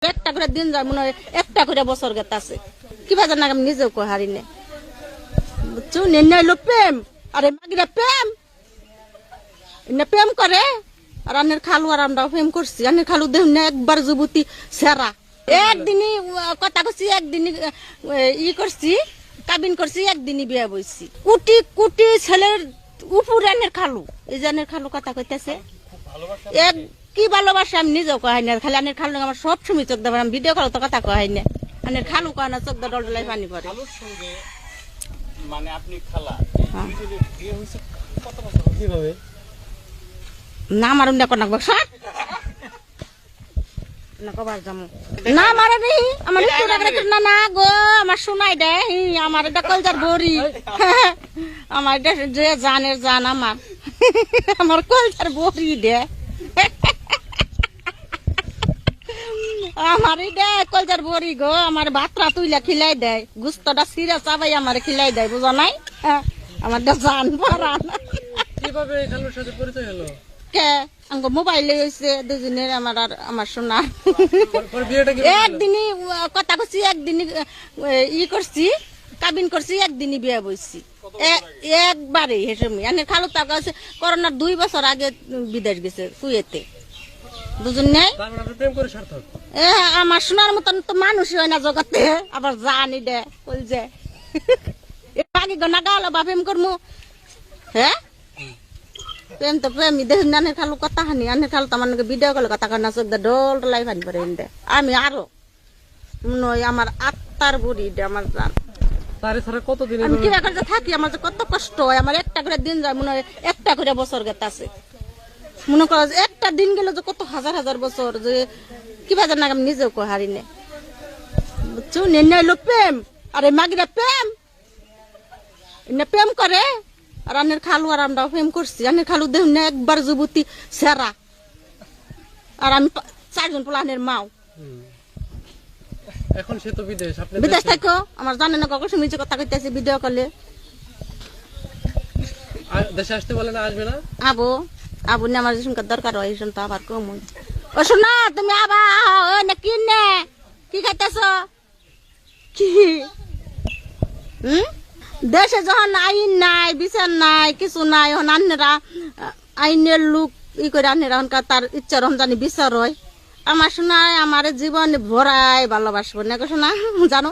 একটা করে দিন যায় মনে হয় একটা করে বছর গেতে আছে কি বাজার না আমি নিজেও কই হারি নে বুঝছো নেন হইলো প্রেম আরে মাগিরা প্রেম এনে প্রেম করে আর আনের খালু আর আমরা প্রেম করছি আনের খালু দেহ না একবার যুবতী সেরা একদিনই কথা কইছি একদিনই ই করছি কাবিন করছি একদিনই বিয়ে বইছি কুটি কুটি ছেলের উপরে আনের খালু এই যে আনের খালু কথা কইতেছে এক কি ভালোবাসা আমি নিজেও কহাই না খালি আনের খালু আমার সব সময় চোখ দেবেন আমি ভিডিও কল তো কথা কহাই না আনের খালু কয় না চোখ দল ডলাই পানি পড়ে মানে আপনি খালা বিয়ে হইছে কত বছর কিভাবে না মারুন না কোন না কবার যামু না মারে নি আমার একটু রাখরে না না গো আমার শোনাই দে আমার এটা কলজার বড়ি আমার এটা যে জানের জান আমার কলজার বড়ি দে আমার এটা কলজার বড়ি গো আমার ভাতরা তুইলা খিলাই দেয় গুস্তটা সিরা চাবাই আমার খিলাই দেয় বুঝো নাই আমার জান পরান কিভাবে খালুর সাথে পরিচয় হলো কে আঙ্গ মোবাইলে হইছে দুজনের আমার আর আমার সোনা একদিনই কথা কইছি একদিনই ই করছি কাবিন করছি একদিনই বিয়ে বইছি একবারে হেসমি আনে খালু তা কাছে করোনার 2 বছর আগে বিদেশ গেছে কুয়েতে বুঝুন নাই প্রেম করে সার্থক আমার সোনার মতন তো মানুষই হয় না জগতে আবার জানি দে কই যে আগে গনা গালো বা প্রেম করমু হ্যাঁ প্রেম তো প্রেম দেখ আনের খালু কথা হানি আনের খালু তো আমার ভিডিও কলে কথা কান্না চোখ ডল ডলাই ফানি পরে দে আমি আরো নয় আমার আত্মার বুড়ি দে আমার জান তারে ছাড়া কতদিন আমি কিবা করে থাকি আমার যে কত কষ্ট হয় আমার একটা করে দিন যায় মনে হয় একটা করে বছর গেতে আছে মনে করো একটা দিন গেলে যে কত হাজার হাজার বছর যে কি বাজার না আমি নিজেও কই হারি নে বুঝছো নেন হইলো প্রেম আরে মাগিরা প্রেম এনে প্রেম করে আর আনের খালু আর আমরা প্রেম করছি আনের খালু দেহ না একবার যুবতী সেরা আর আমি 4 জন পোলানের মাও এখন সে তো বিদেশ আপনি বিদেশ থাকো আমার জানে না কখন শুনেছি কথা কইতেছে ভিডিও কলে দেশে আসতে বলে না আসবে না আবো আবু না আমার যেসব দরকার হয় শুন তো আবার কম ও শোনা তুমি আবা ও না কি নে কি খাইতেছ কি দেশে যখন আইন নাই বিচার নাই কিছু নাই এখন আন্নেরা আইনের লোক ই করে আন্নেরা তার ইচ্ছা রমজানি বিচার হয় আমার শোনায় আমার জীবন ভরাই ভালোবাসবো না শোনা জানো